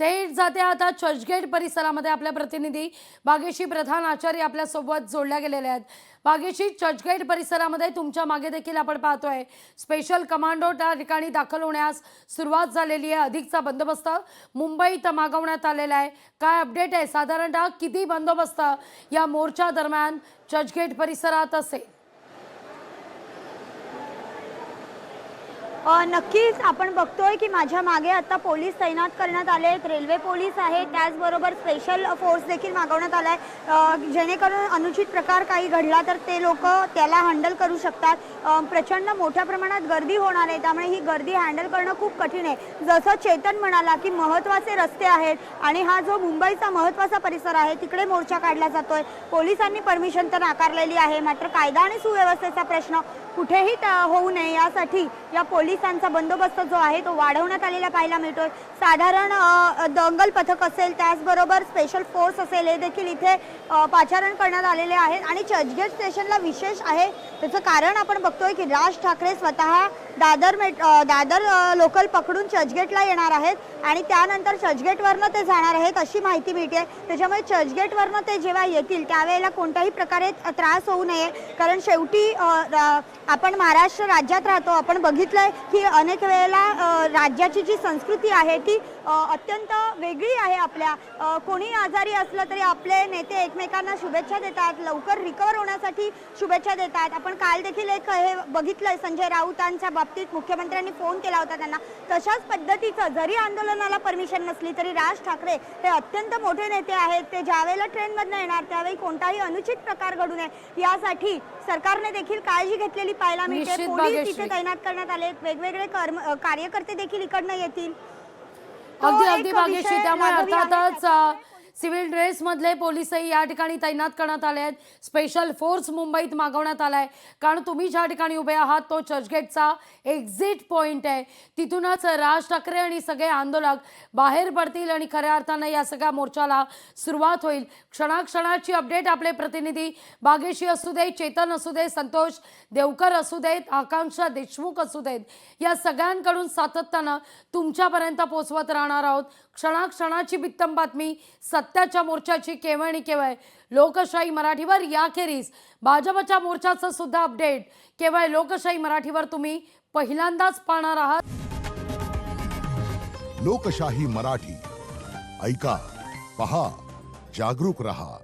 थेट जाते आता चर्चगेट परिसरामध्ये आपल्या प्रतिनिधी भाग्यश्री प्रधान आचार्य आपल्या सोबत जोडल्या गेलेले आहेत। भाग्यश्री, चर्चगेट परिसरामध्ये तुमच्या मागे देखील आपण पाहतोय स्पेशल कमांडो त्या ठिकाणी दाखल होण्यास सुरुवात झालेली आहे। अधिकचा बंदोबस्त मुंबईत मागवण्यात आलेला आहे। काय अपडेट आहे? साधारणतः किती बंदोबस्त या मोर्चा दरम्यान चर्चगेट परिसरात असेल? नक्कीच आपण बघतोय की माझ्या मागे आता पोलीस तैनात करण्यात आले आहेत। रेल्वे पोलीस आहेत, त्याचबरोबर स्पेशल फोर्स देखील मागवण्यात आलाय, जेणेकरून अनुचित प्रकार काही घडला तर ते लोक त्याला हँडल करू शकतात। प्रचंड मोठ्या प्रमाणात गर्दी होणार आहे, त्यामुळे ही गर्दी हँडल करणं खूप कठीण आहे। जसं चेतन म्हणाला की महत्त्वाचे रस्ते आहेत आणि हा जो मुंबईचा महत्त्वाचा परिसर आहे तिकडे मोर्चा काढला जातोय। पोलिसांनी परमिशन तर नाकारलेली आहे, मात्र कायदा आणि सुव्यवस्थेचा प्रश्न कुठेही होऊ नये यासाठी या पोलिसांचा बंदोबस्त जो आहे तो वाढवण्यात आलेला पाहायला मिळतोय। साधारण दंगल पथक असेल, त्याचबरोबर स्पेशल फोर्स असेल, हे देखील इथे पाचारण करण्यात आलेले आहेत। आणि चर्चगेट स्टेशनला विशेष आहे, त्याचं कारण आपण बघतोय की राज ठाकरे स्वतः दादर लोकल पकडून चर्चगेटला येणार आहेत आणि त्यानंतर चर्चगेटवरनं ते जाणार आहेत अशी माहिती मिळते। त्याच्यामुळे चर्चगेटवरनं ते जेव्हा येतील त्यावेळेला कोणताही प्रकारे त्रास होऊ नये, कारण शेवटी आपण महाराष्ट्र राज्यात राहतो। आपण बघितलंय की अनेक वेळेला राज्याची जी संस्कृती आहे ती अत्यंत वेगळी आहे। आपल्या कोणी आजारी असलं तरी आपले नेते एकमेकांना शुभेच्छा देतात, लवकर रिकवर होण्यासाठी शुभेच्छा देतात। आपण काल देखील एक हे बघितलंय, संजय राऊतांच्या बाबतीत मुख्यमंत्र्यांनी फोन केला होता त्यांना। तशाच पद्धतीचं जरी आंदोलनाला परमिशन नसली तरी राज ठाकरे हे अत्यंत मोठे नेते आहेत। ते ज्यावेळेला ट्रेनमधनं येणार त्यावेळी कोणताही अनुचित प्रकार घडू नये यासाठी सरकारने देखील काळजी घेतलेली पाहायला मिळते। पोलीस इथे तैनात करण्यात आले, वेगवेगळे कार्यकर्ते देखील इकडनं येतील। अगदी भाग्यश्री, त्यामुळे अर्थातच सिव्हिल ड्रेस मधले पोलीसही या ठिकाणी तैनात करण्यात आले आहेत। स्पेशल फोर्स मुंबईत मागवण्यात आलाय, कारण तुम्ही ज्या ठिकाणी उभे आहात तो चर्चगेटचा एक्झिट पॉइंट आहे। तिथूनच राज ठाकरे आणि सगळे आंदोलक बाहेर पडतील आणि खऱ्या अर्थाने या सगळ्या मोर्चाला सुरुवात होईल। क्षणाक्षणाची अपडेट आपले प्रतिनिधी भाग्यश्री असू दे, चेतन असू दे, संतोष देवकर असू देत, आकांक्षा देशमुख असू देत, या सगळ्यांकडून सातत्यानं तुमच्यापर्यंत पोहोचवत राहणार आहोत। क्षणाक्षणाची बित्तम बातमी, सत्याच्या मोर्चाची केवळ आणि केवळ लोकशाही मराठीवर। याखेरीज भाजपच्या मोर्चाचं सुद्धा अपडेट केवळ लोकशाही मराठीवर तुम्ही पहिल्यांदाच पाहणार आहात। लोकशाही मराठी ऐका, पहा, जागरूक रहा।